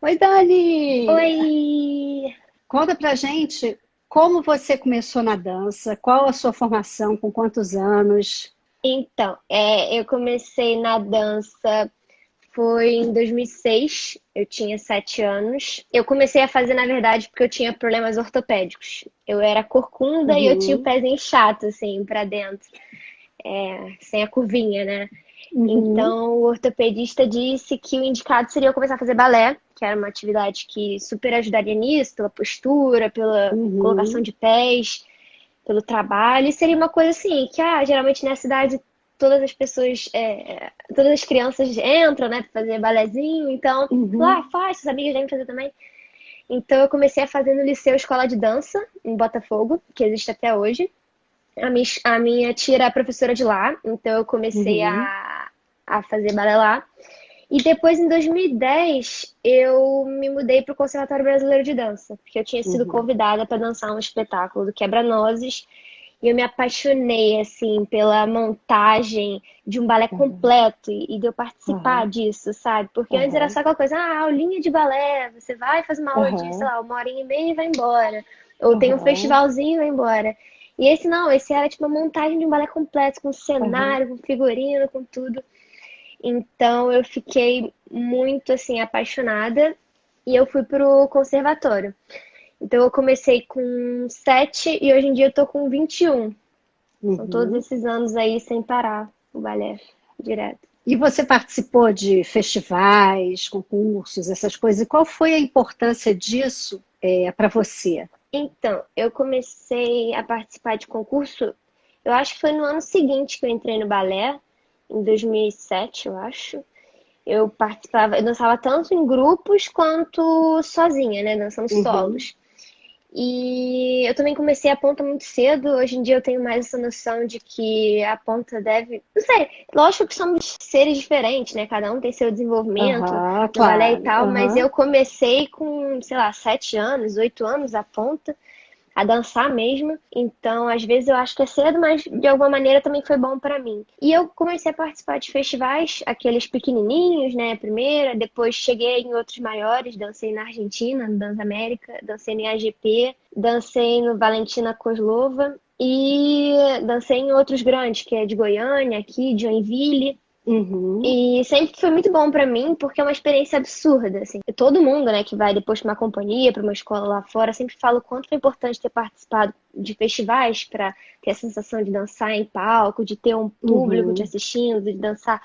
Oi, Dani! Oi! Conta pra gente como você começou na dança, qual a sua formação, com quantos anos? Então, eu comecei na dança, foi em 2006, eu tinha 7 anos. Eu comecei a fazer, na verdade, porque eu tinha problemas ortopédicos. Eu era corcunda e eu tinha o Uhum, pezinho chato, assim, pra dentro, sem a curvinha, né? uhum, Então, o ortopedista disse que o indicado seria eu começar a fazer balé, que era uma atividade que super ajudaria nisso, pela postura, pela colocação uhum, de pés, pelo trabalho. E seria uma coisa assim, que geralmente nessa idade todas as pessoas, todas as crianças entram, né, pra fazer balézinho. Então, lá, uhum, faz, suas amigas devem fazer também. Então, eu comecei a fazer no Liceu Escola de Dança, em Botafogo, que existe até hoje. A minha tia era professora de lá, então eu comecei uhum, a fazer balé lá. E depois, em 2010, eu me mudei para o Conservatório Brasileiro de Dança, porque eu tinha sido uhum, convidada para dançar um espetáculo do Quebra-Nozes. E eu me apaixonei, assim, pela montagem de um balé uhum, completo e de eu participar uhum, disso, sabe? Porque antes era uhum, só aquela coisa, aulinha de balé, você vai, faz uma aula de, sei uhum, lá, 1 horinha e meia e vai embora. Ou tem um uhum, festivalzinho e vai embora. E esse não, esse era tipo uma montagem de um balé completo, com uhum. cenário, com figurino, com tudo. Então eu fiquei muito assim apaixonada e eu fui pro conservatório. Então eu comecei com 7 e hoje em dia eu tô com 21. São todos Uhum. esses anos aí sem parar o balé direto. E você participou de festivais, concursos, essas coisas, e qual foi a importância disso, para você? Então, eu comecei a participar de concurso, eu acho que foi no ano seguinte que eu entrei no balé, em 2007, eu acho. Eu participava, eu dançava tanto em grupos quanto sozinha, né, dançando Uhum, solos. E eu também comecei a ponta muito cedo. Hoje em dia eu tenho mais essa noção de que a ponta deve. Não sei, lógico que somos seres diferentes, né? Cada um tem seu desenvolvimento aham, no balé e claro, tal, mas aham. eu comecei com, sei lá, 7 anos, 8 anos a ponta a dançar mesmo. Então, às vezes eu acho que é cedo, mas de alguma maneira também foi bom pra mim. E eu comecei a participar de festivais, aqueles pequenininhos, né, primeiro, depois cheguei em outros maiores, dancei na Argentina, no Dança América, dancei no IAGP, dancei no Valentina Kozlova e dancei em outros grandes, que é de Goiânia, aqui, de Joinville. Uhum, E sempre foi muito bom pra mim, porque é uma experiência absurda, assim. E todo mundo, né, que vai depois pra uma companhia, pra uma escola lá fora, sempre fala o quanto foi importante ter participado de festivais pra ter a sensação de dançar em palco, de ter um público te uhum, assistindo, de dançar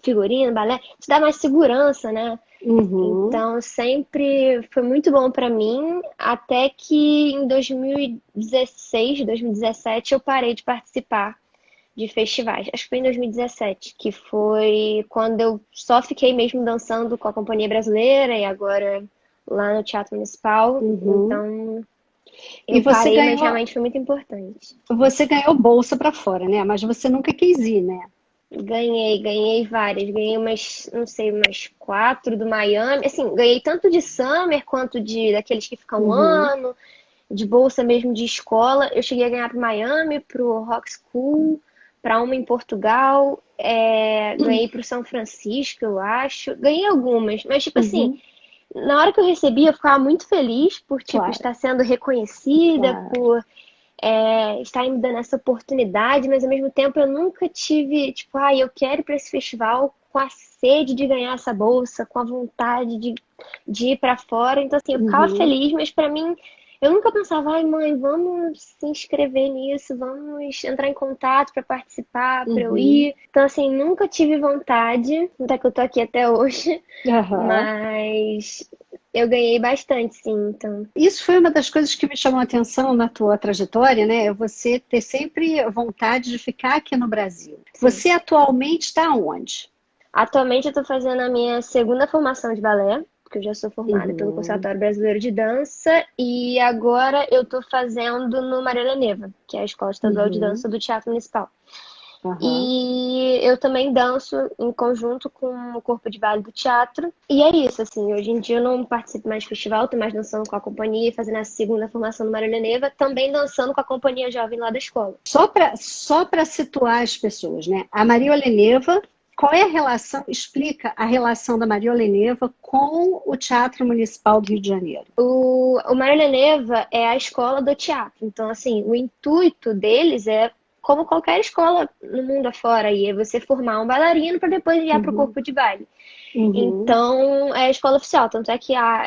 figurino, balé, te dá mais segurança, né? uhum. Então sempre foi muito bom pra mim, até que em 2016, 2017 eu parei de participar de festivais. Acho que foi em 2017, que foi quando eu só fiquei mesmo dançando com a Companhia Brasileira e agora lá no Teatro Municipal. Uhum. Então E eu parei, mas realmente foi muito importante. você ganhou bolsa para fora, né? Mas você nunca quis ir, né? Ganhei várias. Ganhei umas, não sei, umas 4 do Miami. Assim, ganhei tanto de Summer quanto de daqueles que ficam um Uhum, ano, de bolsa mesmo de escola. Eu cheguei a ganhar pro Miami, pro Rock School, para uma em Portugal, ganhei pro São Francisco, eu acho. Ganhei algumas, mas tipo assim, uhum, na hora que eu recebi, eu ficava muito feliz por tipo claro, estar sendo reconhecida, claro. por estarem me dando essa oportunidade, mas ao mesmo tempo eu nunca tive, tipo, eu quero ir para esse festival com a sede de ganhar essa bolsa, com a vontade de ir para fora. Então, assim, eu ficava Uhum, feliz, mas para mim, eu nunca pensava, ai, mãe, vamos se inscrever nisso, vamos entrar em contato para participar, para eu uhum, ir. Então, assim, nunca tive vontade, até que eu tô aqui até hoje, aham. mas eu ganhei bastante, sim, então. Isso foi uma das coisas que me chamou a atenção na tua trajetória, né? É você ter sempre vontade de ficar aqui no Brasil. Sim. Você atualmente está onde? Atualmente eu estou fazendo a minha segunda formação de balé, porque eu já sou formada pelo Uhum, Conservatório Brasileiro de Dança, e agora eu estou fazendo no Maria Neva, que é a Escola Estadual de uhum, Dança do Teatro Municipal. aham. E eu também danço em conjunto com o corpo de baile do teatro. E é isso, assim, hoje em dia eu não participo mais de festival, tô mais dançando com a companhia, fazendo a segunda formação do Marília Neva, também dançando com a companhia jovem lá da escola. Só para situar as pessoas, né? A Maria Oleneva qual é a relação, explica a relação da Mariola Neva com o Teatro Municipal do Rio de Janeiro. O Mariola Neva é a escola do teatro. Então, assim, o intuito deles é como qualquer escola no mundo afora, aí é você formar um bailarino para depois ir para o corpo de baile. Então, é a escola oficial. Tanto é que há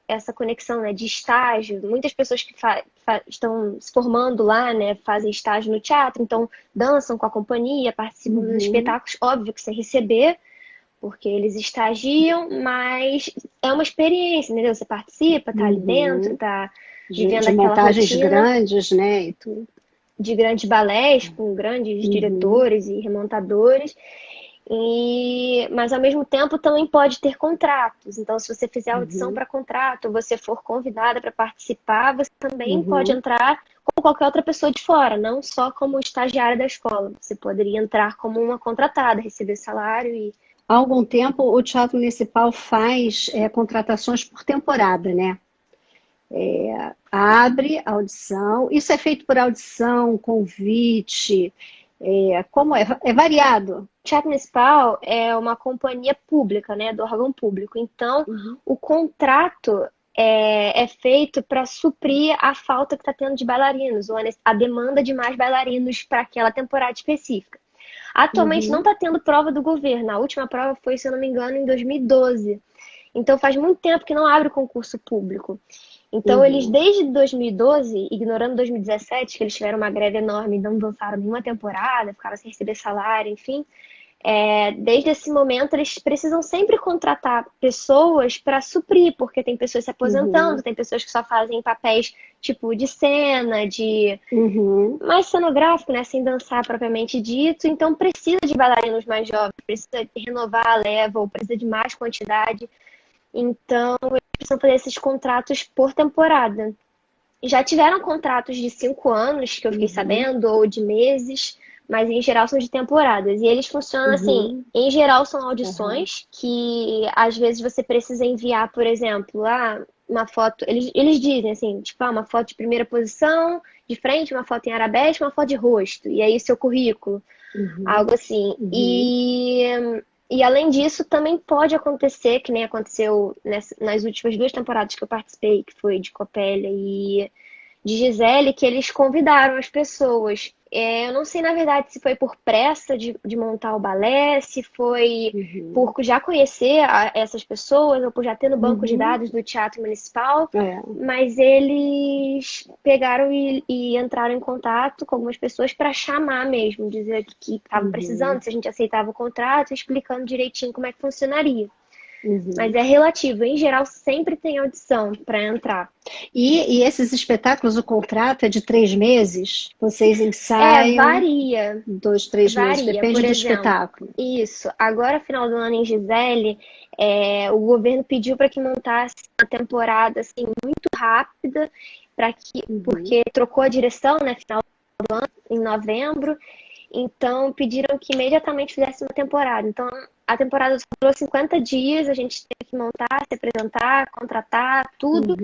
essa conexão, né, de estágio. Muitas pessoas que estão se formando lá, né, fazem estágio no teatro, então dançam com a companhia, participam dos espetáculos, óbvio que sem receber, porque eles estagiam, mas é uma experiência, entendeu? Você participa, tá ali dentro, tá vivendo de aquela montagens rotina grandes, né? E tudo. de grandes balés com grandes diretores e remontadores. Mas ao mesmo tempo também pode ter contratos. Então, se você fizer audição para contrato, você for convidada para participar, você também pode entrar como qualquer outra pessoa de fora, não só como estagiária da escola. Você poderia entrar como uma contratada, receber salário e Há algum tempo o Teatro Municipal faz contratações por temporada, né? Abre audição, isso é feito por audição, convite, como é variado. O Teatro Municipal é uma companhia pública, né, do órgão público. Então, o contrato é feito para suprir a falta que está tendo de bailarinos, ou a demanda de mais bailarinos para aquela temporada específica. Atualmente não está tendo prova do governo. A última prova foi, se eu não me engano, em 2012. Então faz muito tempo que não abre concurso público. Então eles, desde 2012, ignorando 2017, que eles tiveram uma greve enorme e não dançaram nenhuma temporada, ficaram sem receber salário, enfim. Desde esse momento eles precisam sempre contratar pessoas para suprir, porque tem pessoas se aposentando, tem pessoas que só fazem papéis tipo de cena, de mais cenográfico, né, sem dançar propriamente dito. Então precisa de bailarinos mais jovens, precisa renovar a leva, ou precisa de mais quantidade. Então eles precisam fazer esses contratos por temporada. Já tiveram contratos de 5 anos, que eu fiquei sabendo, ou de meses, mas em geral são de temporadas. E eles funcionam assim, em geral são audições, que às vezes você precisa enviar, por exemplo, uma foto, eles dizem assim, tipo, uma foto de primeira posição, de frente, uma foto em arabesque, uma foto de rosto, e aí seu currículo, algo assim. E além disso, também pode acontecer, que nem aconteceu nas últimas 2 temporadas que eu participei, que foi de Copélia e de Gisele, que eles convidaram as pessoas. Eu não sei, na verdade, se foi por pressa de montar o balé, se foi por já conhecer essas pessoas, ou por já ter no banco de dados do Teatro Municipal, mas eles pegaram e entraram em contato com algumas pessoas para chamar mesmo, dizer que estavam precisando, se a gente aceitava o contrato, explicando direitinho como é que funcionaria. Mas é relativo. Em geral, sempre tem audição para entrar. E esses espetáculos, o contrato é de 3 meses? Vocês ensaiam? Varia. 2, 3 meses, depende por do exemplo, espetáculo. Isso. Agora, final do ano em Gisele, o governo pediu para que montasse uma temporada assim, muito rápida, porque trocou a direção, né, final do ano, em novembro. Então, pediram que imediatamente fizesse uma temporada. Então, a temporada só durou 50 dias, a gente teve que montar, se apresentar, contratar, tudo.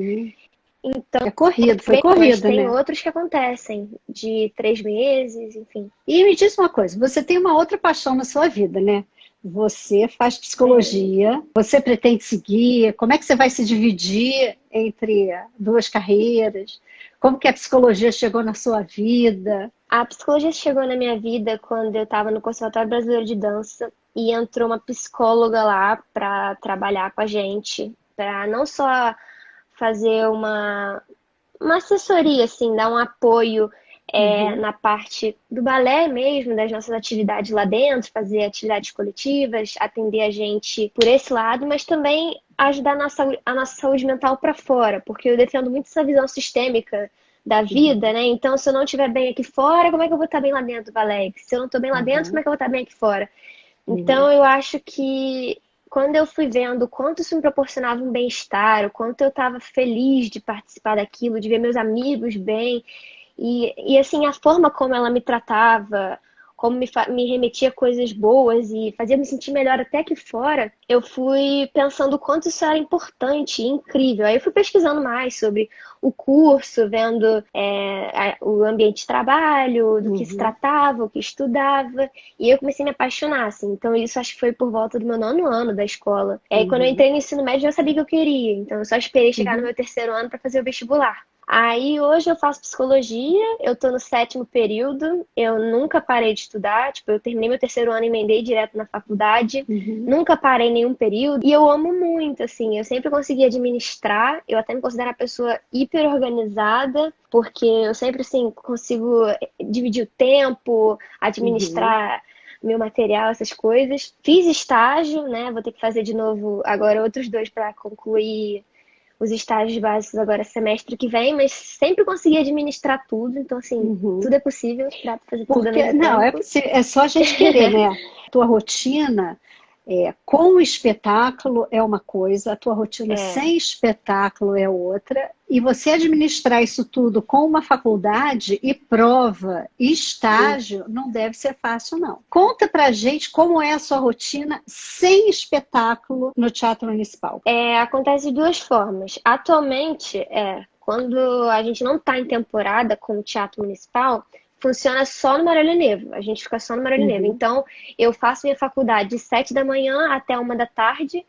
Então, Foi corrido, mas tem né? outros que acontecem, de 3 meses, enfim. E me diz uma coisa, você tem uma outra paixão na sua vida, né? Você faz psicologia, você pretende seguir, como é que você vai se dividir entre 2 carreiras? Como que a psicologia chegou na sua vida? A psicologia chegou na minha vida quando eu estava no Conservatório Brasileiro de Dança e entrou uma psicóloga lá para trabalhar com a gente, para não só fazer uma assessoria, assim, dar um apoio na parte do balé mesmo, das nossas atividades lá dentro, fazer atividades coletivas, atender a gente por esse lado, mas também ajudar a nossa saúde mental para fora, porque eu defendo muito essa visão sistêmica da vida, né? Então, se eu não estiver bem aqui fora, como é que eu vou estar bem lá dentro, Valéria? Se eu não estou bem lá dentro, como é que eu vou estar bem aqui fora? Então, eu acho que quando eu fui vendo o quanto isso me proporcionava um bem-estar, o quanto eu estava feliz de participar daquilo, de ver meus amigos bem, e assim, a forma como ela me tratava, como me remetia a coisas boas e fazia me sentir melhor até aqui fora, eu fui pensando o quanto isso era importante e incrível. Aí eu fui pesquisando mais sobre o curso, vendo o ambiente de trabalho, do que se tratava, o que estudava, e eu comecei a me apaixonar, assim. Então isso acho que foi por volta do meu 9º ano da escola. E aí quando eu entrei no ensino médio, eu já sabia o que eu queria, então eu só esperei chegar no meu 3º ano para fazer o vestibular. Aí hoje eu faço psicologia, eu tô no 7º período, eu nunca parei de estudar, tipo, eu terminei meu 3º ano e emendei direto na faculdade, nunca parei nenhum período, e eu amo muito, assim, eu sempre consegui administrar, eu até me considero uma pessoa hiper organizada, porque eu sempre, assim, consigo dividir o tempo, administrar meu material, essas coisas. Fiz estágio, né, vou ter que fazer de novo agora outros 2 para concluir os estágios básicos agora semestre que vem, mas sempre consegui administrar tudo, então assim, tudo é possível, dá pra fazer tudo ao Porque, mesmo não, tempo. é só a gente querer, né? Tua rotina com o espetáculo é uma coisa, a tua rotina sem espetáculo é outra, e você administrar isso tudo com uma faculdade e prova e estágio não deve ser fácil, não. Conta pra gente como é a sua rotina sem espetáculo no Teatro Municipal. Acontece de 2 formas. Atualmente, quando a gente não está em temporada com o Teatro Municipal, funciona só no Marolho Nevo. A gente fica só no Marolho Nevo. Então, eu faço minha faculdade de 7 da manhã até 1 da tarde.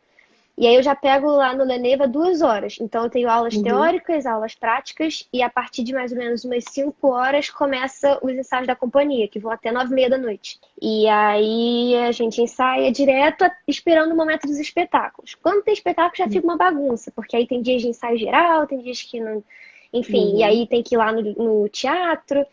E aí eu já pego lá no Leneva 2 horas. Então eu tenho aulas teóricas, aulas práticas, e a partir de mais ou menos umas 5 horas começa os ensaios da companhia, que vão até 9h30 da noite. E aí a gente ensaia direto, esperando o momento dos espetáculos. Quando tem espetáculo já fica uma bagunça, porque aí tem dias de ensaio geral, tem dias que não... Enfim, e aí tem que ir lá no teatro.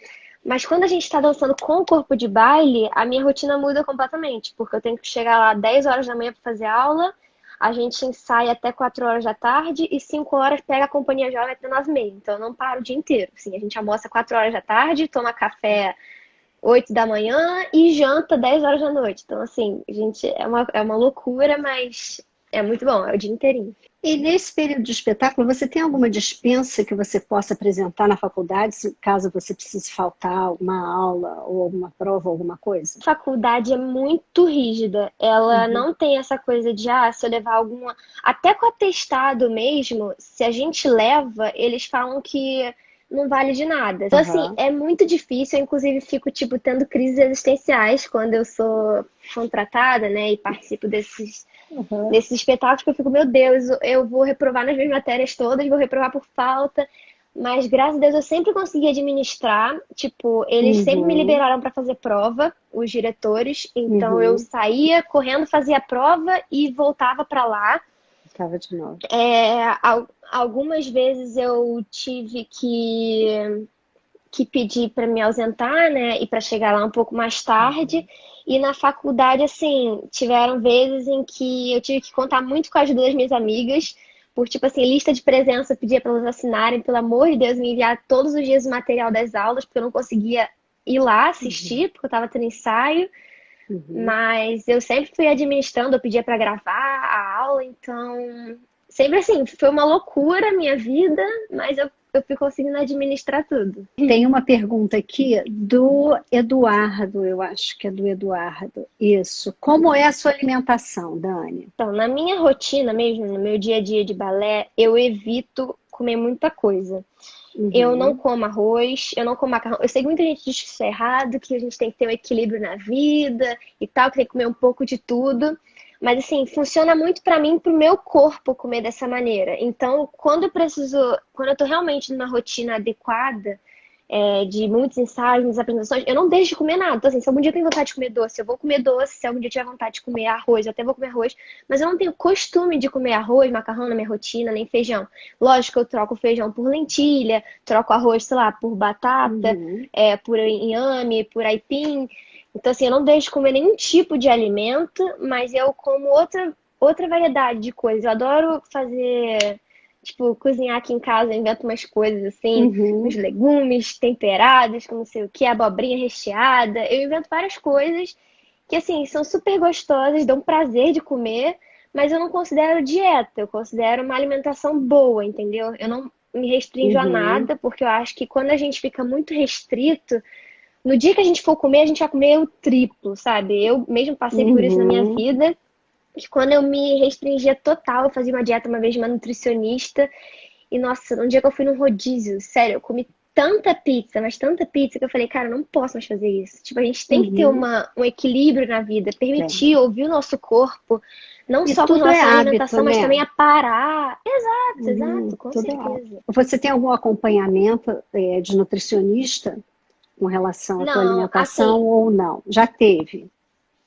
Mas quando a gente está dançando com o corpo de baile, a minha rotina muda completamente, porque eu tenho que chegar lá 10 horas da manhã para fazer aula. A gente ensaia até 4 horas da tarde e 5 horas pega a companhia jovem até 9h30. Então eu não paro o dia inteiro. Assim, a gente almoça 4 horas da tarde, toma café 8 da manhã e janta 10 horas da noite. Então, assim, gente, é uma loucura, mas é muito bom, é o dia inteirinho. E nesse período de espetáculo, você tem alguma dispensa que você possa apresentar na faculdade, caso você precise faltar alguma aula ou alguma prova, alguma coisa? A faculdade é muito rígida. Ela não tem essa coisa de, se eu levar alguma... Até com atestado mesmo, se a gente leva, eles falam que não vale de nada. Então, assim, é muito difícil. Eu, inclusive, fico, tipo, tendo crises existenciais quando eu sou contratada, né, e participo desses espetáculos, que eu fico, meu Deus, eu vou reprovar nas minhas matérias todas, vou reprovar por falta. Mas, graças a Deus, eu sempre consegui administrar. Tipo, eles sempre me liberaram para fazer prova, os diretores. Então, eu saía correndo, fazia a prova e voltava para lá. Ficava de novo. Algumas vezes eu tive que pedir para me ausentar, né? E para chegar lá um pouco mais tarde. E na faculdade, assim, tiveram vezes em que eu tive que contar muito com a ajuda das minhas amigas. Por, tipo assim, lista de presença, eu pedia para elas assinarem, pelo amor de Deus, me enviar todos os dias o material das aulas, porque eu não conseguia ir lá assistir, porque eu estava tendo ensaio. Mas eu sempre fui administrando, eu pedia para gravar a aula, então... Sempre assim, foi uma loucura a minha vida, mas eu fui conseguindo administrar tudo. Tem uma pergunta aqui do Eduardo, eu acho que é do Eduardo. Isso. Como é a sua alimentação, Dani? Então, na minha rotina mesmo, no meu dia a dia de balé, eu evito comer muita coisa. Eu não como arroz, eu não como macarrão. Eu sei que muita gente diz que isso é errado, que a gente tem que ter um equilíbrio na vida e tal, que tem que comer um pouco de tudo. Mas, assim, funciona muito pra mim, pro meu corpo comer dessa maneira. Então, quando eu tô realmente numa rotina adequada, de muitos ensaios, muitas apresentações, eu não deixo de comer nada. Então, assim, se algum dia eu tenho vontade de comer doce, eu vou comer doce. Se algum dia eu tiver vontade de comer arroz, eu até vou comer arroz. Mas eu não tenho costume de comer arroz, macarrão na minha rotina, nem feijão. Lógico que eu troco feijão por lentilha, troco arroz, sei lá, por batata, por inhame, por aipim. Então, assim, eu não deixo de comer nenhum tipo de alimento, mas eu como outra variedade de coisas. Eu adoro fazer, tipo, cozinhar aqui em casa, eu invento umas coisas assim, uns legumes temperados, com não sei o que, abobrinha recheada. Eu invento várias coisas que, assim, são super gostosas, dão prazer de comer, mas eu não considero dieta, eu considero uma alimentação boa, entendeu? Eu não me restringo a nada, porque eu acho que quando a gente fica muito restrito, No dia que a gente for comer, a gente vai comer o triplo, sabe? Eu mesmo passei por isso na minha Uhum. vida, que quando eu me restringia total, eu fazia uma dieta uma vez de uma nutricionista, e nossa, um dia que eu fui num rodízio, sério, eu comi tanta pizza, mas tanta pizza, que eu falei, cara, eu não posso mais fazer isso. Tipo, a gente tem que ter Uhum. um equilíbrio na vida, permitir É. ouvir o nosso corpo, não E só com tudo é relação à hábito, alimentação, mas também né? a parar. Exato, Uhum. exato, com Tudo é hábito. certeza. Você tem algum acompanhamento, de nutricionista com relação à tua Não, assim, alimentação ou não? Já teve?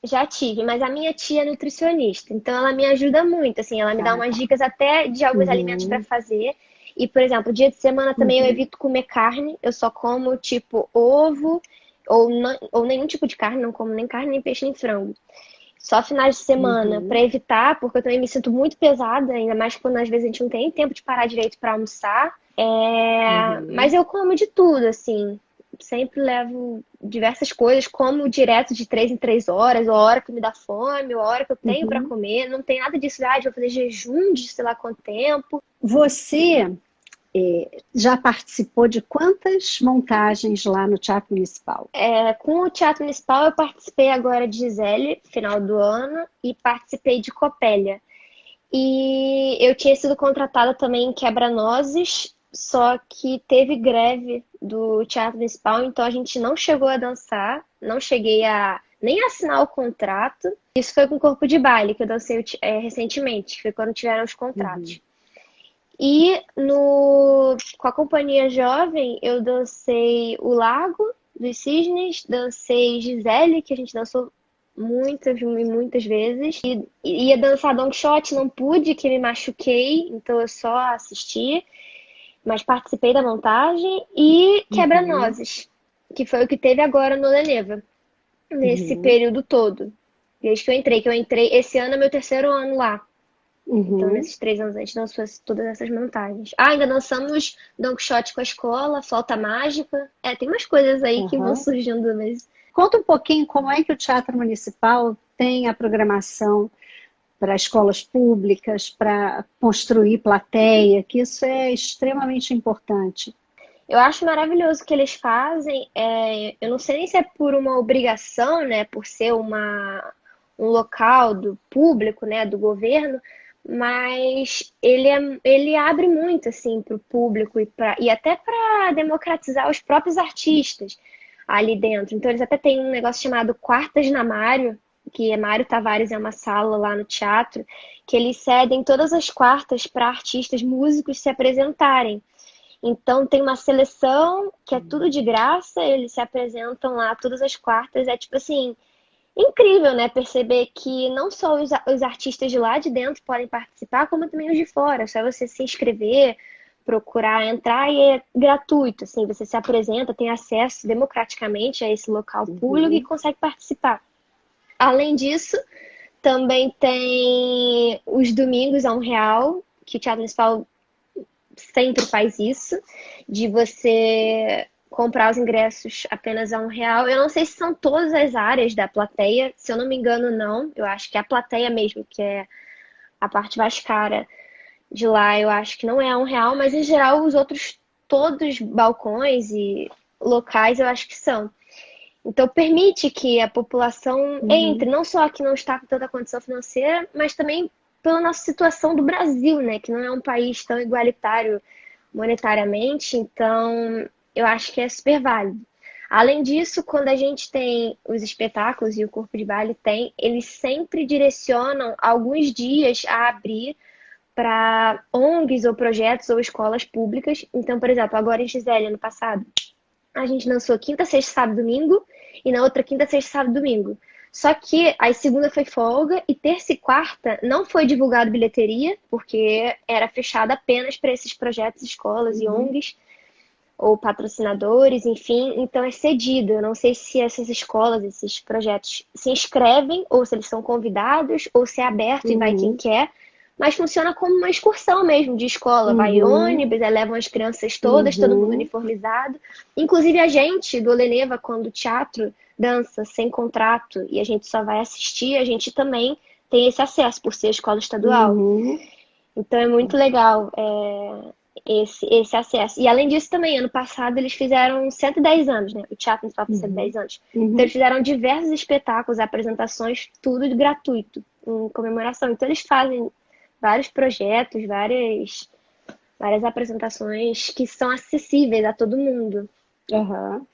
já tive, mas a minha tia é nutricionista, então ela me ajuda muito, assim, ela me dá Ah, umas tá. dicas até de alguns alimentos para Uhum. fazer. E, por exemplo, dia de semana também eu Uhum. evito comer carne, eu só como tipo ovo ou nenhum tipo de carne, não como nem carne, nem peixe, nem frango. Só finais de semana para Uhum. evitar, porque eu também me sinto muito pesada, ainda mais quando às vezes a gente não tem tempo de parar direito para almoçar. Mas Uhum. eu como de tudo, assim. Sempre levo diversas coisas, como direto de 3 em 3 horas, ou a hora que me dá fome, ou a hora que eu tenho para Uhum. comer. Não tem nada disso, vou fazer jejum de sei lá quanto tempo. Você já participou de quantas montagens lá no Teatro Municipal? Com o Teatro Municipal, eu participei agora de Gisele, final do ano, e participei de Copélia. E eu tinha sido contratada também em Quebra-Nozes, só que teve greve do Teatro Municipal, então a gente não chegou a dançar, não cheguei a nem assinar o contrato. Isso foi com o Corpo de Baile, que eu dancei recentemente, que foi quando tiveram os Uhum. contratos. E com a Companhia Jovem, eu dancei o Lago dos Cisnes, dancei Gisele, que a gente dançou muitas e muitas vezes. E ia dançar Don Quixote, não pude, que me machuquei, então eu só assisti, mas participei da montagem. E Uhum. Quebra-Nozes, que foi o que teve agora no Leneva, nesse Uhum. período todo. Desde que eu entrei, esse ano é meu terceiro ano lá. Então, Uhum. nesses 3 anos, a gente dançou todas essas montagens. Ah, ainda dançamos Don Quixote com a escola, Flauta Mágica. Tem umas coisas aí que vão Uhum. surgindo, mas Conta um pouquinho como é que o Teatro Municipal tem a programação para escolas públicas, para construir plateia, que isso é extremamente importante. eu acho maravilhoso o que eles fazem. Eu não sei nem se é por uma obrigação, né, por ser um local do público, né, do governo, mas ele abre muito assim para o público e até para democratizar os próprios artistas ali dentro. Então eles até têm um negócio chamado Quartas na Mário, que é Mário Tavares, é uma sala lá no teatro, que eles cedem todas as quartas para artistas músicos se apresentarem. Então tem uma seleção que é tudo de graça, eles se apresentam lá todas as quartas. É tipo assim, incrível, né? Perceber que não só os artistas de lá de dentro podem participar, como também os de fora. É só você se inscrever, procurar entrar e é gratuito. Assim, você se apresenta, tem acesso democraticamente a esse local público e Uhum. consegue participar. Além disso, também tem os domingos a R$ 1, que o Teatro Municipal sempre faz isso, de você comprar os ingressos apenas a R$ 1. Eu não sei se são todas as áreas da plateia, se eu não me engano, não. Eu acho que é a plateia mesmo, que é a parte mais cara de lá, eu acho que não é a R$ 1, mas em geral os outros, todos balcões e locais, eu acho que são. Então permite que a população entre, Uhum. não só que não está com tanta condição financeira, mas também pela nossa situação do Brasil, né? Que não é um país tão igualitário monetariamente, então eu acho que é super válido. Além disso, quando a gente tem os espetáculos e o Corpo de Baile tem, eles sempre direcionam alguns dias a abrir para ONGs ou projetos ou escolas públicas. Então, por exemplo, agora em Gisele, ano passado, a gente lançou quinta, sexta, sábado, domingo, e na outra quinta, sexta, sábado, domingo. Só que a segunda foi folga e terça e quarta não foi divulgado bilheteria, porque era fechada apenas para esses projetos, escolas e Uhum. ONGs, ou patrocinadores, enfim, então é cedido. Eu não sei se essas escolas, esses projetos se inscrevem, ou se eles são convidados, ou se é aberto e vai quem Uhum. quer, mas funciona como uma excursão mesmo de escola. Vai Uhum. ônibus, aí levam as crianças todas, todo mundo Uhum. uniformizado. Inclusive a gente do Leneva, quando o teatro dança sem contrato e a gente só vai assistir, a gente também tem esse acesso por ser escola estadual. Uhum. Então é muito legal. esse acesso. E além disso também, ano passado eles fizeram 110 anos, né? O Teatro Municipal tem 110 anos. Então eles fizeram diversos espetáculos, apresentações, tudo de gratuito, em comemoração. Então eles fazem vários projetos, várias apresentações que são acessíveis a todo mundo. Aham.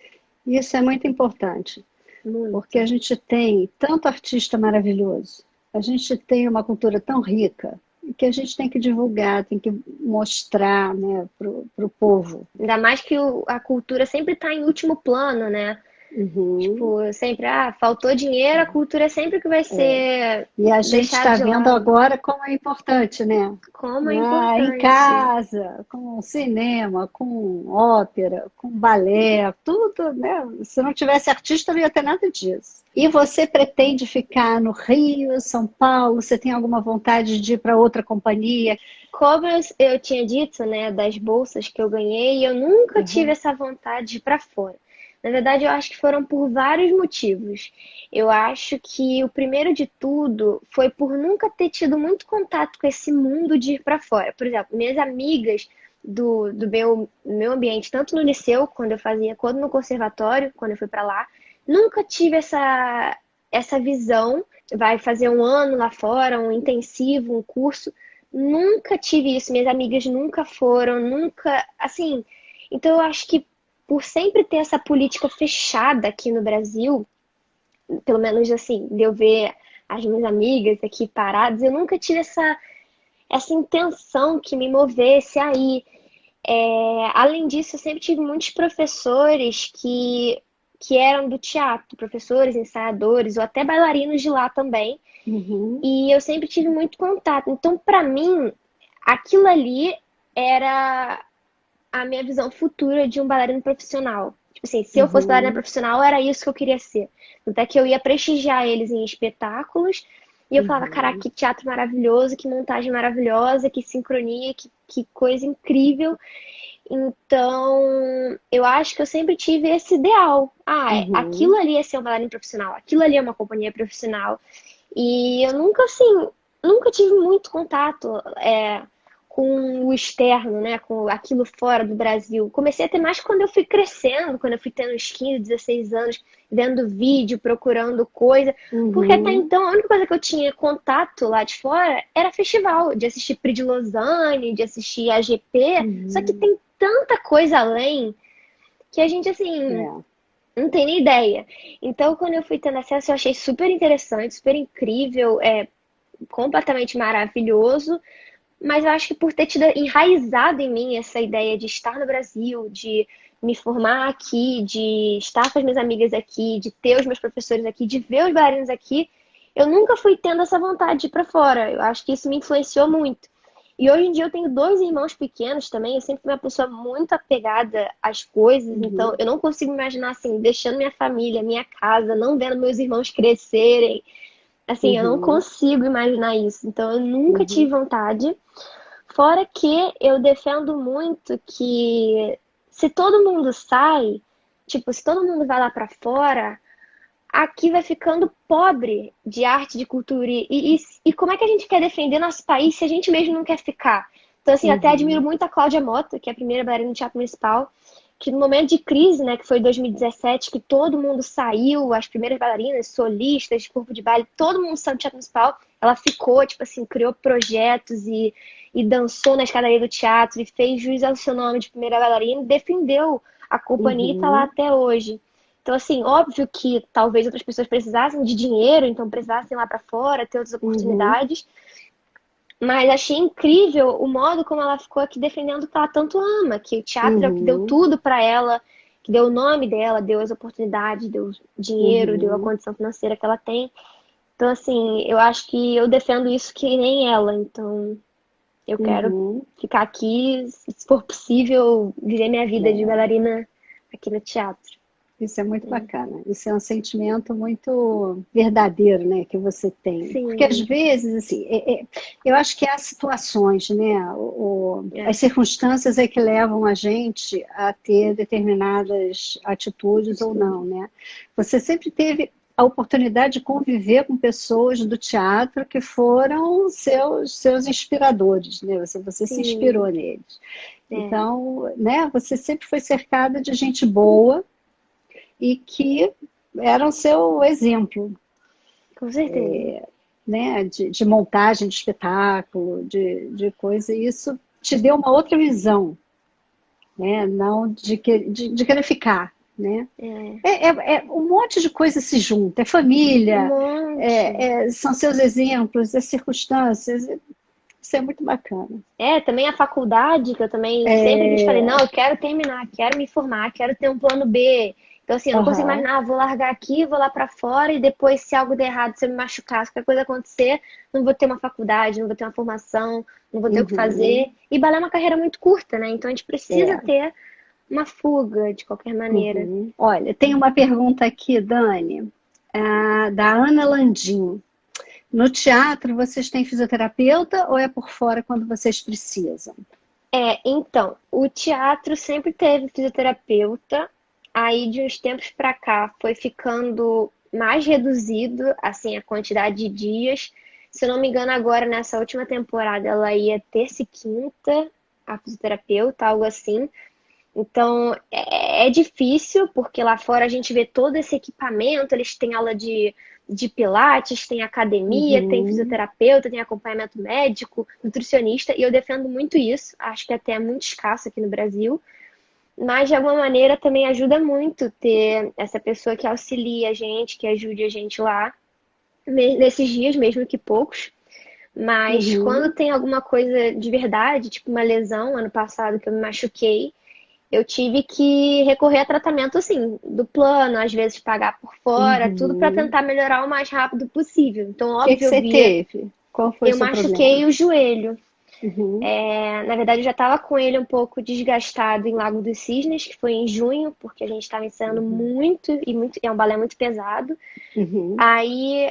Isso é muito importante, Muito. porque a gente tem tanto artista maravilhoso, a gente tem uma cultura tão rica, que a gente tem que divulgar, tem que mostrar, né, pro povo. Ainda mais que a cultura sempre está em último plano, né? Uhum. Tipo, sempre, faltou dinheiro, a cultura é sempre que vai ser E a gente deixada está de vendo lado. agora como é importante, né? Como é Em importante. casa, com cinema, com ópera, com balé, tudo, né? Se não tivesse artista, não ia ter nada disso. E você pretende ficar no Rio, São Paulo? Você tem alguma vontade de ir para outra companhia? Como eu tinha dito, né, das bolsas que eu ganhei, eu nunca tive essa vontade de ir para fora. Na verdade, eu acho que foram por vários motivos. Eu acho que o primeiro de tudo foi por nunca ter tido muito contato com esse mundo de ir para fora. Por exemplo, minhas amigas do meu ambiente, tanto no liceu, quando eu fazia, quanto no conservatório, quando eu fui para lá, nunca tive essa visão. Vai fazer um ano lá fora, um intensivo, um curso. Nunca tive isso, minhas amigas nunca foram, nunca, assim. Então eu acho que por sempre ter essa política fechada aqui no Brasil, pelo menos assim, de eu ver as minhas amigas aqui paradas, eu nunca tive essa intenção que me movesse aí. Além disso, eu sempre tive muitos professores que eram do teatro, professores, ensaiadores, ou até bailarinos de lá também. E eu sempre tive muito contato. Então, para mim, aquilo ali era a minha visão futura de um bailarino profissional. Tipo assim, se eu fosse bailarina profissional, era isso que eu queria ser. Até que eu ia prestigiar eles em espetáculos e eu falava, caraca, que teatro maravilhoso, que montagem maravilhosa, que sincronia, que coisa incrível. Então, eu acho que eu sempre tive esse ideal. Aquilo ali é ser um bailarino profissional, aquilo ali é uma companhia profissional. E eu nunca, assim, nunca tive muito contato com o externo, né? Com aquilo fora do Brasil. Comecei a ter mais quando eu fui crescendo, quando eu fui tendo uns 15, 16 anos, vendo vídeo, procurando coisa. Porque até então, a única coisa que eu tinha contato lá de fora era festival, de assistir Prix de Lausanne, de assistir AGP. Só que tem tanta coisa além que a gente, assim, não tem nem ideia. Então, quando eu fui tendo acesso, eu achei super interessante, super incrível, completamente maravilhoso. Mas eu acho que por ter tido enraizado em mim essa ideia de estar no Brasil, de me formar aqui, de estar com as minhas amigas aqui, de ter os meus professores aqui, de ver os bailarinos aqui, eu nunca fui tendo essa vontade de ir para fora. Eu acho que isso me influenciou muito. E hoje em dia eu tenho dois irmãos pequenos também, eu sempre fui uma pessoa muito apegada às coisas, então eu não consigo me imaginar assim, deixando minha família, minha casa, não vendo meus irmãos crescerem. Assim, eu não consigo imaginar isso. Então eu nunca tive vontade. Fora que eu defendo muito que se todo mundo sai, tipo, se todo mundo vai lá pra fora, aqui vai ficando pobre de arte, de cultura. E como é que a gente quer defender nosso país se a gente mesmo não quer ficar? Então, assim, até admiro muito a Cláudia Mota, que é a primeira bailarina do Teatro Municipal, que no momento de crise, né, que foi 2017, que todo mundo saiu, as primeiras bailarinas, solistas, corpo de baile, todo mundo saiu do Teatro Municipal, ela ficou, tipo assim, criou projetos e dançou na escadaria do teatro e fez jus ao seu nome de primeira bailarina e defendeu a companhia e tá lá até hoje. Então, assim, óbvio que talvez outras pessoas precisassem de dinheiro, então precisassem ir lá para fora, ter outras oportunidades. Mas achei incrível o modo como ela ficou aqui defendendo o que ela tanto ama, que o teatro é o que deu tudo para ela, que deu o nome dela, deu as oportunidades, deu dinheiro, deu a condição financeira que ela tem. Então, assim, eu acho que eu defendo isso que nem ela. Então, eu quero ficar aqui, se for possível, viver minha vida de bailarina aqui no teatro. Isso é muito bacana. Isso é um sentimento muito verdadeiro, né, que você tem. Sim. Porque às vezes, assim, eu acho que há situações, né, as circunstâncias é que levam a gente a ter determinadas atitudes ou não, né? Você sempre teve a oportunidade de conviver com pessoas do teatro que foram seus inspiradores, né? Você se inspirou Sim, neles. é, Então, né, você sempre foi cercada de gente boa e que era o seu exemplo, com certeza. né, de montagem de espetáculo, de coisa, e isso te deu uma outra visão, né, não de querer ficar, né. É, Um monte de coisa se junta, é um família, monte. são seus exemplos, as circunstâncias, isso é muito bacana. É, também a faculdade, que eu também sempre quis, falei, não, eu quero terminar, quero me formar, quero ter um plano B. Então, assim, eu não consigo Aham, imaginar, vou largar aqui, vou lá pra fora e depois, se algo der errado, se eu me machucar, se qualquer coisa acontecer, não vou ter uma faculdade, não vou ter uma formação, não vou ter o que fazer. uhum, E balé é uma carreira muito curta, né? Então, a gente precisa é. ter uma fuga, de qualquer maneira. Uhum. Olha, tem uma pergunta aqui, Dani, da Ana Landim. No teatro, vocês têm fisioterapeuta ou é por fora quando vocês precisam? É, então, o teatro sempre teve fisioterapeuta, aí de uns tempos pra cá foi ficando mais reduzido, assim, a quantidade de dias. Se eu não me engano, agora nessa última temporada ela ia terça e quinta, a fisioterapeuta, algo assim. Então é difícil, porque lá fora a gente vê todo esse equipamento, eles têm aula de pilates, tem academia, tem Uhum, fisioterapeuta, tem acompanhamento médico, nutricionista, e eu defendo muito isso, acho que até é muito escasso aqui no Brasil, mas de alguma maneira também ajuda muito ter essa pessoa que auxilia a gente, que ajude a gente lá, nesses dias, mesmo que poucos. Mas quando uhum, tem alguma coisa de verdade, tipo uma lesão, ano passado que eu me machuquei, eu tive que recorrer a tratamento assim, do plano, às vezes pagar por fora, tudo para uhum. tentar melhorar o mais rápido possível. Então, O que que óbvio, eu você via, teve? Qual foi o eu seu problema? machuquei o joelho. Uhum, Na verdade, eu já estava com ele um pouco desgastado em Lago dos Cisnes, que foi em junho, porque a gente estava ensaiando uhum, muito, é um balé muito pesado. uhum, Aí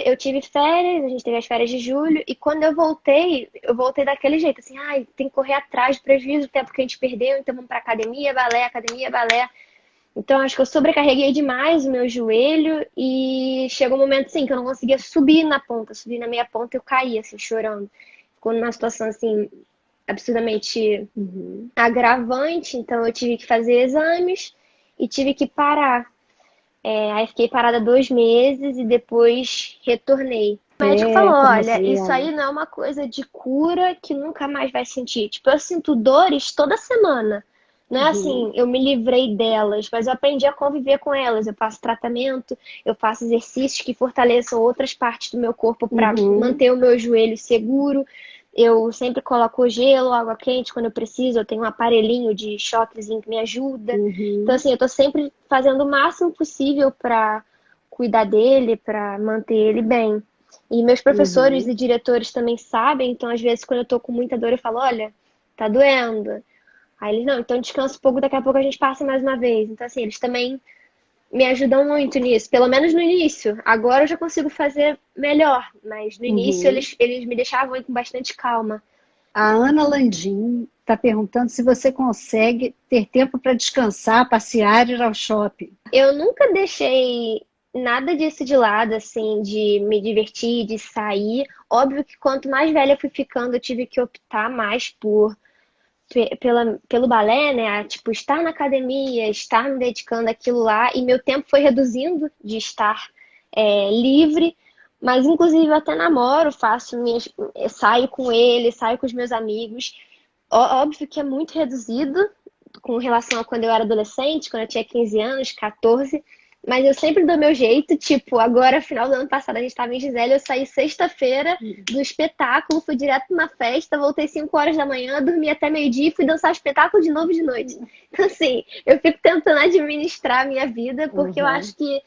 eu tive férias, a gente teve as férias de julho, e quando eu voltei daquele jeito, assim, ai, tem que correr atrás do prejuízo do tempo que a gente perdeu, então vamos pra academia, balé. Então acho que eu sobrecarreguei demais o meu joelho e chegou um momento assim que eu não conseguia subir na ponta, subir na meia ponta eu caía assim, chorando. Ficou numa situação assim absurdamente uhum. agravante, então eu tive que fazer exames e tive que parar. Aí fiquei parada 2 meses e depois retornei. O médico falou: É, olha, isso tornozelo. aí não é uma coisa de cura que nunca mais vai sentir. Tipo, eu sinto dores toda semana. Não é Uhum, assim, eu me livrei delas, mas eu aprendi a conviver com elas. Eu faço tratamento, eu faço exercícios que fortaleçam outras partes do meu corpo para uhum, manter o meu joelho seguro. Eu sempre coloco gelo, água quente quando eu preciso. Eu tenho um aparelhinho de choquezinho que me ajuda. Então, uhum, assim, eu tô sempre fazendo o máximo possível para cuidar dele, para manter ele bem. E meus professores uhum. e diretores também sabem, então às vezes quando eu tô com muita dor eu falo, olha, tá doendo. Aí eles, não, então descansa um pouco, daqui a pouco a gente passa mais uma vez. Então assim, eles também me ajudam muito nisso, pelo menos no início. Agora eu já consigo fazer melhor, mas no início Uhum. eles me deixavam aí com bastante calma. A Ana Landim está perguntando se você consegue ter tempo para descansar, passear, ir ao shopping. Eu nunca deixei nada disso de lado, assim, de me divertir, de sair. Óbvio que quanto mais velha eu fui ficando, eu tive que optar mais pelo balé, né? Tipo, estar na academia, estar me dedicando àquilo lá, e meu tempo foi reduzindo de estar livre, mas inclusive eu até namoro, saio com ele, saio com os meus amigos. Óbvio que é muito reduzido com relação a quando eu era adolescente, quando eu tinha 15 anos, 14. Mas eu sempre dou meu jeito, tipo, agora, final do ano passado, a gente tava em Gisele, eu saí sexta-feira do espetáculo, fui direto pra uma festa, voltei 5 horas da manhã, dormi até meio-dia e fui dançar o espetáculo de novo de noite. Então, assim, eu fico tentando administrar a minha vida, porque eu Uhum, acho que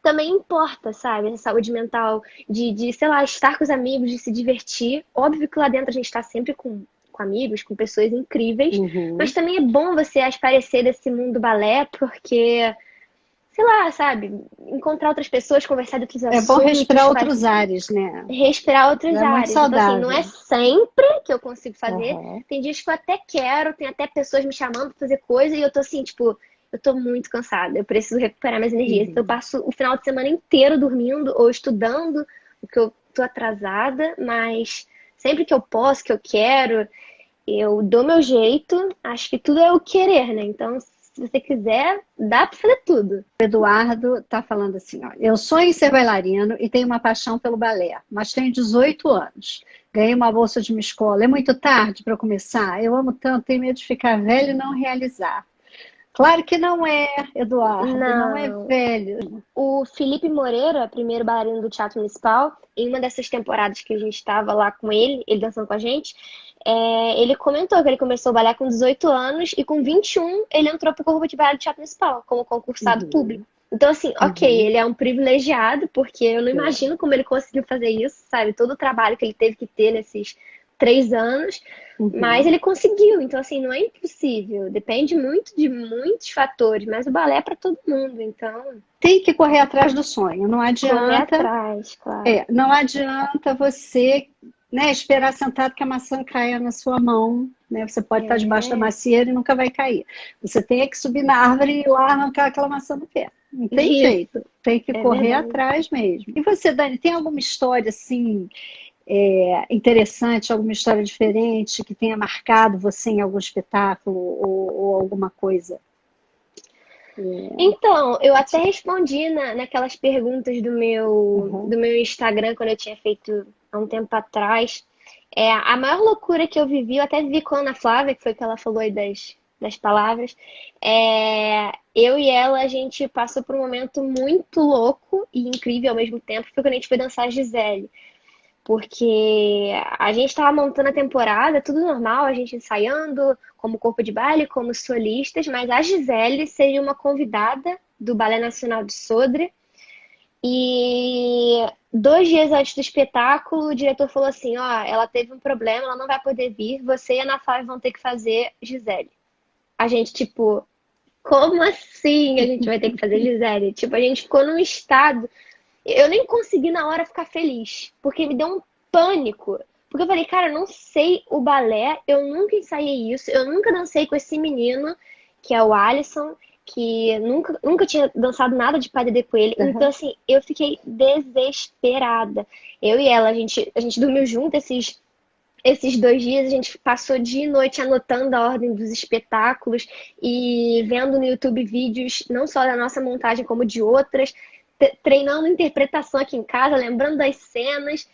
também importa, sabe? A saúde mental, sei lá, estar com os amigos, de se divertir. Óbvio que lá dentro a gente tá sempre com amigos, com pessoas incríveis, mas uhum. também é bom você esparecer desse mundo balé, porque sei lá, sabe, encontrar outras pessoas, conversar de outros É bom assuntos, respirar outros ares, né? respirar outras É muito áreas. Então, assim, não é saudável. sempre que eu consigo fazer. Uhum. Tem dias que eu até quero, tem até pessoas me chamando pra fazer coisa e eu tô assim, tipo, eu tô muito cansada, eu preciso recuperar minhas energias. Então eu Uhum. passo o final de semana inteiro dormindo ou estudando, porque eu tô atrasada, mas sempre que eu posso, que eu quero, eu dou meu jeito. Acho que tudo é o querer, né? Então, se você quiser, dá pra fazer tudo. O Eduardo está falando assim, ó, eu sonho em ser bailarino e tenho uma paixão pelo balé, mas tenho 18 anos. Ganhei uma bolsa de uma escola. É muito tarde para começar? Eu amo tanto, tenho medo de ficar velho e não realizar. Claro que não é, Eduardo, não é Não. velho. O Felipe Moreira, primeiro bailarino do Teatro Municipal, em uma dessas temporadas que a gente estava lá com ele dançando com a gente, ele comentou que ele começou a balé com 18 anos e com 21 ele entrou pro corpo de baile do Teatro Municipal, como concursado Uhum, público. Então, assim, ok, uhum, ele é um privilegiado, porque eu não é. imagino como ele conseguiu fazer isso, sabe? Todo o trabalho que ele teve que ter nesses 3 anos, mas Uhum. ele conseguiu. Então, assim, não é impossível. Depende muito de muitos fatores, mas o balé é para todo mundo, então Tem que correr atrás do sonho, não correr adianta, atrás, claro. não adianta você, né, esperar sentado que a maçã caia na sua mão, né? Você pode estar debaixo da É, macieira e nunca vai cair. Você tem que subir na árvore e ir lá arrancar aquela maçã do pé. Não tem isso, jeito, tem que é correr verdade. atrás mesmo. E você, Dani, tem alguma história assim interessante, alguma história diferente que tenha marcado você em algum espetáculo ou alguma coisa? Então, eu até respondi naquelas perguntas Uhum. do meu Instagram quando eu tinha feito há um tempo atrás. A maior loucura que eu vivi, eu até vivi com a Ana Flávia, que foi que ela falou aí das palavras. Eu e ela, a gente passou por um momento muito louco e incrível ao mesmo tempo, foi quando a gente foi dançar a Gisele. Porque a gente estava montando a temporada, tudo normal, a gente ensaiando como corpo de baile, como solistas, mas a Gisele seria uma convidada do Balé Nacional de Sodré. E 2 dias antes do espetáculo, o diretor falou assim: ó, ela teve um problema, ela não vai poder vir, você e a Ana Flávia vão ter que fazer Gisele. A gente, tipo, como assim a gente vai ter que fazer Gisele? Tipo, a gente ficou num estado. Eu nem consegui na hora ficar feliz, porque me deu um pânico. Porque eu falei, cara, eu não sei o balé, eu nunca ensaiei isso, eu nunca dancei com esse menino, que é o Alisson, que nunca tinha dançado nada de padedê com ele. Então, Uhum. assim, eu fiquei desesperada. Eu e ela, a gente dormiu junto esses 2 dias, a gente passou dia e noite anotando a ordem dos espetáculos e vendo no YouTube vídeos, não só da nossa montagem, como de outras, treinando interpretação aqui em casa, lembrando das cenas.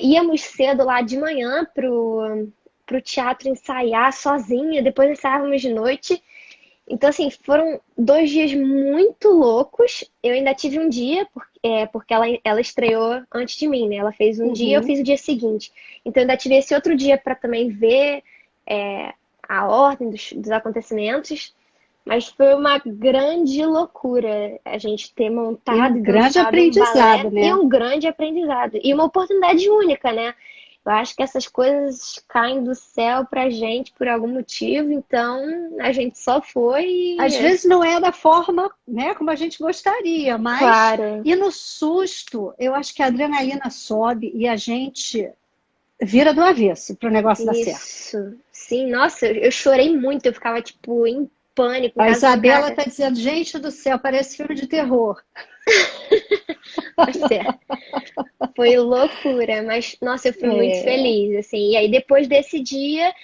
Íamos cedo lá de manhã pro teatro ensaiar sozinha, depois ensaiávamos de noite. Então, assim, foram 2 dias muito loucos. Eu ainda tive um dia, porque ela estreou antes de mim, né? Ela fez um dia, eu Uhum. fiz o dia seguinte. Então, eu ainda tive esse outro dia para também ver é, a ordem dos acontecimentos. Mas foi uma grande loucura a gente ter E um montado e grande dançado um balé aprendizado, e né? um grande aprendizado. E uma oportunidade única, né? Eu acho que essas coisas caem do céu pra gente por algum motivo, então a gente só foi Às e, vezes não é da forma, né, como a gente gostaria, mas claro, e no susto, eu acho que a adrenalina sobe e a gente vira do avesso para o negócio dar certo. isso. Sim, nossa, eu chorei muito, eu ficava tipo em pânico em A casa, falando, Isabela caraca, está dizendo, gente do céu, parece filme de terror. você foi loucura, mas nossa, eu fui muito É, feliz, assim. E aí depois desse dia,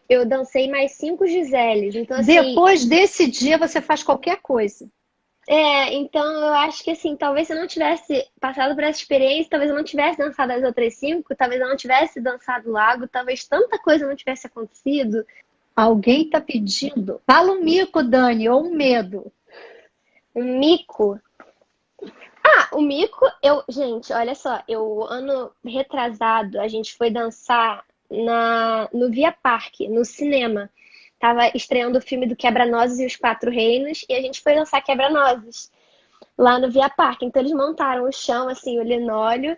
eu dancei mais 5 Giseles. Então, assim, depois desse dia você faz qualquer coisa. então eu acho que assim, talvez se eu não tivesse passado por essa experiência, talvez eu não tivesse dançado as outras 5, talvez eu não tivesse dançado Lago, talvez tanta coisa não tivesse acontecido. Alguém está pedindo. Fala um mico, Dani, ou um medo. Um mico. O mico, gente, olha só, ano retrasado, a gente foi dançar no Via Parque, no cinema. Tava estreando o filme do Quebra-Nozes e os Quatro Reinos, e a gente foi dançar Quebra-Nozes lá no Via Parque. Então eles montaram o chão, assim, o linóleo,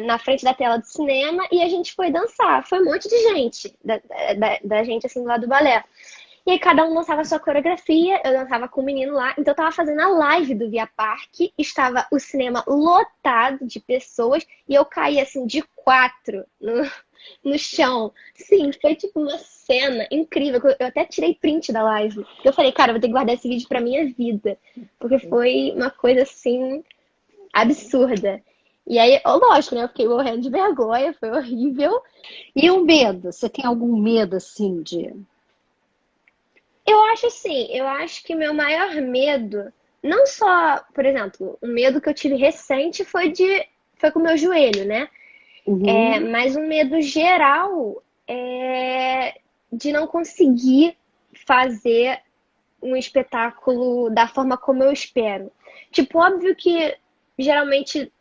na frente da tela do cinema, e a gente foi dançar. Foi um monte de gente, da gente, assim, do lado do balé. E aí cada um dançava a sua coreografia, eu dançava com o menino lá. Então eu tava fazendo a live do Via Parque, estava o cinema lotado de pessoas e eu caí assim de quatro no chão. Sim, foi tipo uma cena incrível. Eu até tirei print da live. Eu falei, cara, eu vou ter que guardar esse vídeo pra minha vida. Porque foi uma coisa assim absurda. E aí, ó, lógico, né? Eu fiquei morrendo de vergonha, foi horrível. E o medo? Você tem algum medo, assim, de... Eu acho assim, eu acho que meu maior medo, não só, por exemplo, um medo que eu tive recente foi com o meu joelho, né? Uhum, Mas um medo geral é de não conseguir fazer um espetáculo da forma como eu espero. Tipo, óbvio que geralmente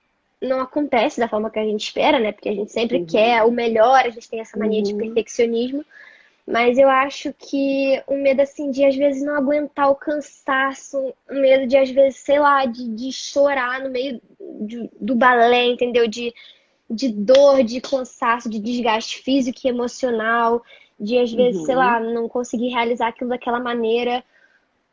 não acontece da forma que a gente espera, né? Porque a gente sempre quer o uhum, melhor, a gente tem essa mania de uhum. perfeccionismo. Mas eu acho que um medo assim de às vezes não aguentar o cansaço, um medo de às vezes, sei lá, de chorar no meio do balé, entendeu? De dor, de cansaço, de desgaste físico e emocional, de às vezes, sei lá, Uhum. não conseguir realizar aquilo daquela maneira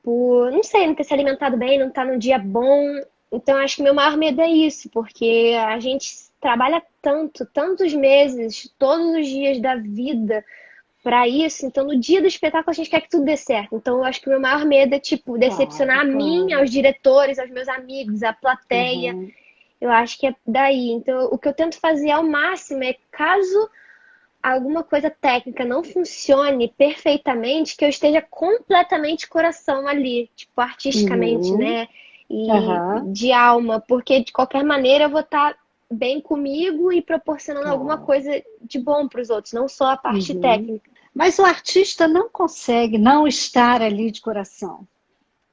por, não sei, não ter se alimentado bem, não estar num dia bom. Então, acho que meu maior medo é isso, porque a gente trabalha tanto, tantos meses, todos os dias da vida para isso. Então, no dia do espetáculo, a gente quer que tudo dê certo. Então, eu acho que o meu maior medo é, tipo, decepcionar Claro, a mim, claro. aos diretores, aos meus amigos, à plateia. Uhum. Eu acho que é daí. Então, o que eu tento fazer ao máximo é, caso alguma coisa técnica não funcione perfeitamente, que eu esteja completamente coração ali, tipo, artisticamente, Uhum. né? E Aham, de alma, porque de qualquer maneira eu vou estar bem comigo e proporcionando alguma claro. coisa de bom para os outros, não só a parte Uhum. técnica. Mas o artista não consegue não estar ali de coração.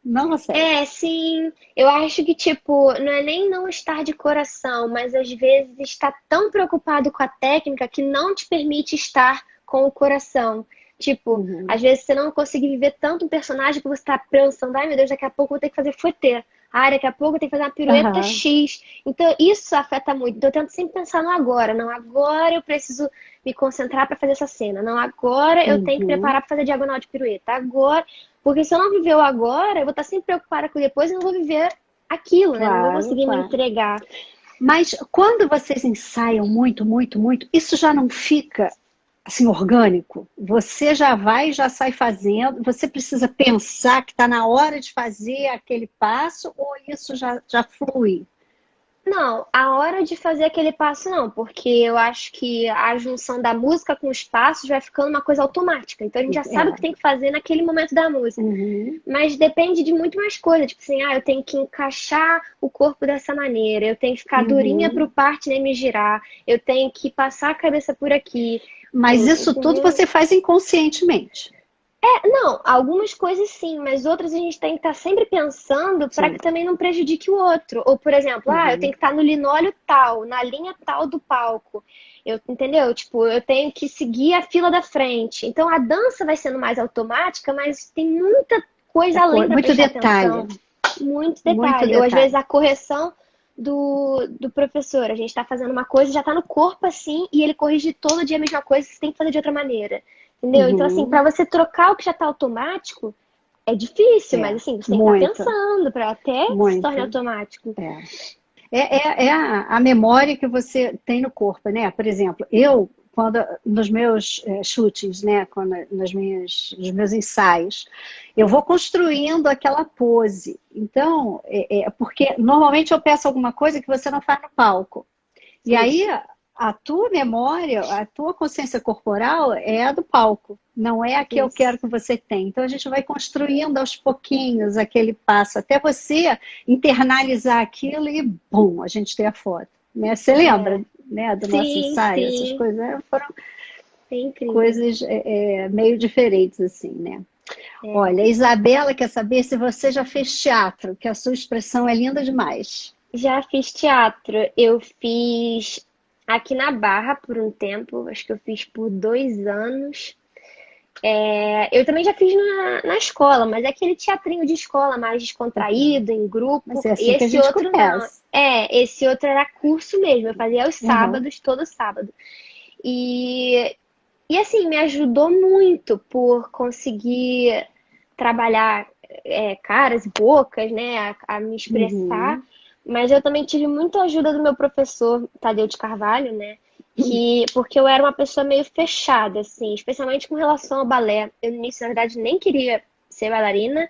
Não consegue. É, sim, eu acho que, tipo, não é nem não estar de coração, mas às vezes está tão preocupado com a técnica que não te permite estar com o coração. Tipo, Uhum. às vezes você não consegue viver tanto um personagem que você tá pensando, ai meu Deus, daqui a pouco eu vou ter que fazer fouetê. Ah, daqui a pouco eu tenho que fazer uma pirueta Aham. X. Então, isso afeta muito. Então, eu tento sempre pensar no agora. Não, agora eu preciso me concentrar para fazer essa cena. Não, agora eu tenho que Uhum. preparar para fazer diagonal de pirueta. Agora. Porque se eu não viver o agora, eu vou estar sempre preocupada com o depois e não vou viver aquilo, né? Não vou Claro, conseguir me claro. entregar. Mas quando vocês ensaiam muito, muito, muito, isso já não fica assim orgânico? Você já vai, já sai fazendo. Você precisa pensar que está na hora de fazer aquele passo ou isso já flui? Não, a hora de fazer aquele passo não, porque eu acho que a junção da música com os passos vai ficando uma coisa automática. Então a gente já sabe o que É. tem que fazer naquele momento da música. Uhum. Mas depende de muito mais coisa. Tipo assim, eu tenho que encaixar o corpo dessa maneira, eu tenho que ficar durinha pro Uhum. parte nem me girar, eu tenho que passar a cabeça por aqui. Mas isso tudo Entendeu? você faz inconscientemente. Não, algumas coisas sim, mas outras a gente tem que estar sempre pensando para Sim. que também não prejudique o outro. Ou, por exemplo, eu tenho Uhum. que estar no linóleo tal, na linha tal do palco. Entendeu? Tipo, eu tenho que seguir a fila da frente. Então a dança vai sendo mais automática, mas tem muita coisa além para Muito prestar atenção. detalhe. Muito Muito detalhe. Ou às vezes detalhe. a correção do professor. A gente está fazendo uma coisa, já está no corpo assim, e ele corrige todo dia a mesma coisa, você tem que fazer de outra maneira. Entendeu? Então, assim, Uhum. para você trocar o que já está automático, é difícil, mas É. assim, você tem que estar Muito. pensando para até que se torne Muito. automático. É. É a memória que você tem no corpo, né? Por exemplo, eu, quando nos meus shootings, né? Nos meus ensaios, eu vou construindo aquela pose. Então, porque normalmente eu peço alguma coisa que você não faz no palco. E Sim, aí a tua memória, a tua consciência corporal é a do palco, não é a que eu quero isso. que você tenha. Então a gente vai construindo aos pouquinhos aquele passo, até você internalizar aquilo e, bum, a gente tem a foto. Né? Você lembra, É. né, do nosso Sim, ensaio? Essas sim. coisas foram É incrível. coisas meio diferentes, assim, né? É. Olha, a Isabela quer saber se você já fez teatro, que a sua expressão é linda demais. Já fiz teatro. Eu fiz aqui na Barra por um tempo, acho que eu fiz por 2 anos. Eu também já fiz na escola, mas é aquele teatrinho de escola mais Uhum. descontraído, em Mas grupo. é E assim que a esse gente outro não. conhece. Esse outro era curso mesmo. Eu fazia aos Uhum. sábados, todo sábado. E, e assim, me ajudou muito por conseguir trabalhar caras e bocas, né? A me expressar. Uhum. Mas eu também tive muita ajuda do meu professor, Tadeu de Carvalho, né? porque eu era uma pessoa meio fechada, assim, especialmente com relação ao balé. Eu, no início, na verdade, nem queria ser bailarina.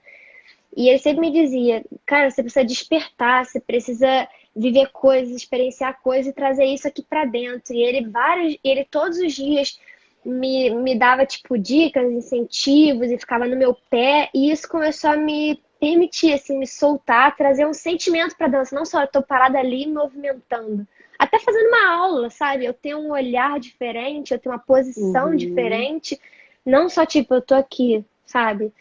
E ele sempre me dizia, cara, você precisa despertar, você precisa viver coisas, experienciar coisas e trazer isso aqui pra dentro. E ele todos os dias me dava, tipo, dicas, incentivos e ficava no meu pé. E isso começou a me permitir, assim, me soltar, trazer um sentimento pra dança. Não só eu tô parada ali me movimentando. Até fazendo uma aula, sabe? Eu tenho um olhar diferente, eu tenho uma posição Uhum. diferente. Não só, tipo, eu tô aqui, sabe?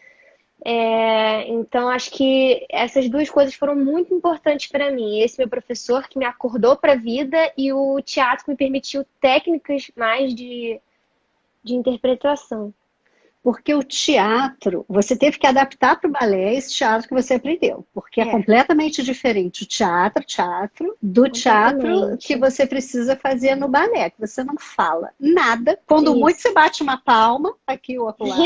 Então, acho que essas duas coisas foram muito importantes para mim. Esse meu professor que me acordou para a vida e o teatro que me permitiu técnicas mais de interpretação. Porque o teatro, você teve que adaptar para o balé esse teatro que você aprendeu, porque é É, completamente diferente o teatro, do teatro que completamente. você precisa fazer no balé, que você não fala nada. Quando muito Isso. você bate uma palma, aqui ou acolá,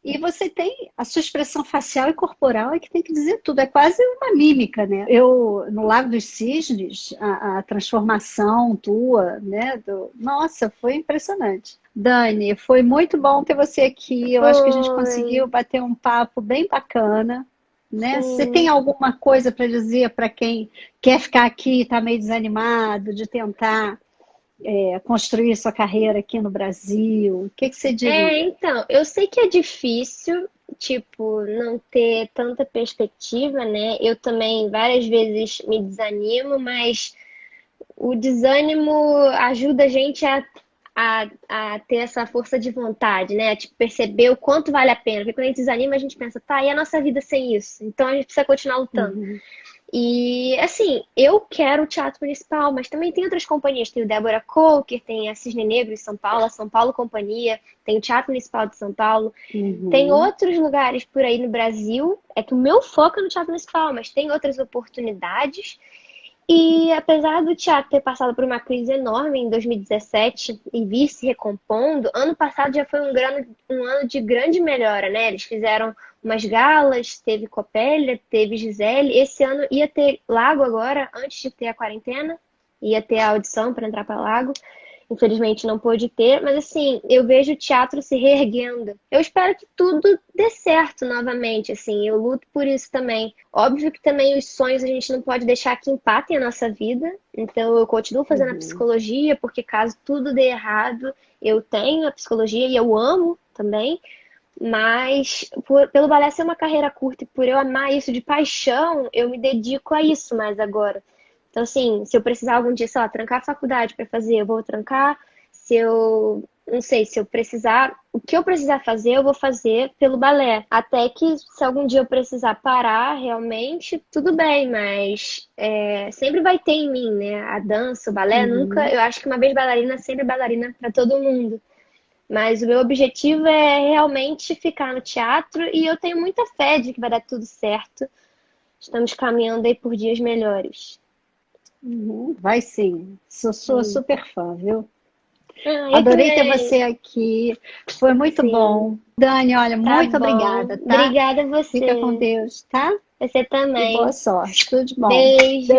e você tem a sua expressão facial e corporal é que tem que dizer tudo. É quase uma mímica, né? Eu, no Lago dos Cisnes, a transformação tua, né? Nossa, foi impressionante. Dani, foi muito bom ter você aqui. Eu acho que a gente conseguiu Foi. bater um papo bem bacana, né? Você tem Sim. alguma coisa para dizer para quem quer ficar aqui e está meio desanimado de tentar construir sua carreira aqui no Brasil? O que que você diria? Então, eu sei que é difícil, tipo, não ter tanta perspectiva, né? Eu também várias vezes me desanimo, mas o desânimo ajuda a gente a ter essa força de vontade, né? Tipo, perceber o quanto vale a pena. Porque quando a gente desanima, a gente pensa, tá, e a nossa vida sem isso? Então a gente precisa continuar lutando. Uhum. E, assim, eu quero o Teatro Municipal, mas também tem outras companhias. Tem o Débora Coker, tem a Cisne Negro em São Paulo, a São Paulo Companhia, tem o Teatro Municipal de São Paulo. Tem Uhum. outros lugares por aí no Brasil. É que o meu foco é no Teatro Municipal, mas tem outras oportunidades. E apesar do teatro ter passado por uma crise enorme em 2017 e vir se recompondo, ano passado já foi um ano de grande melhora, né? Eles fizeram umas galas, teve Copélia, teve Gisele. Esse ano ia ter Lago agora, antes de ter a quarentena, ia ter a audição para entrar para Lago. Infelizmente não pôde ter, mas assim, eu vejo o teatro se reerguendo. Eu espero que tudo dê certo novamente, assim, eu luto por isso também. Óbvio que também os sonhos a gente não pode deixar que empatem a nossa vida, então eu continuo fazendo a Uhum. psicologia, porque caso tudo dê errado, eu tenho a psicologia e eu amo também, mas pelo balé ser uma carreira curta e por eu amar isso de paixão, eu me dedico a isso mais agora. Então, assim, se eu precisar algum dia, sei lá, trancar a faculdade para fazer, eu vou trancar. Se eu, não sei, se eu precisar, o que eu precisar fazer, eu vou fazer pelo balé. Até que, se algum dia eu precisar parar, realmente, tudo bem, mas sempre vai ter em mim, né? A dança, o balé, nunca. Uhum. Eu acho que uma vez bailarina, sempre bailarina para todo mundo. Mas o meu objetivo é realmente ficar no teatro e eu tenho muita fé de que vai dar tudo certo. Estamos caminhando aí por dias melhores. Uhum. Vai sim. Sou Sim. super fã, viu? Eu Adorei ter também. você aqui. Foi muito Sim, bom. Dani, olha, tá muito bom. obrigada, tá? Obrigada a Fica com você. Deus, tá? Você E boa também. sorte. Tudo de bom. Beijo. Beijo.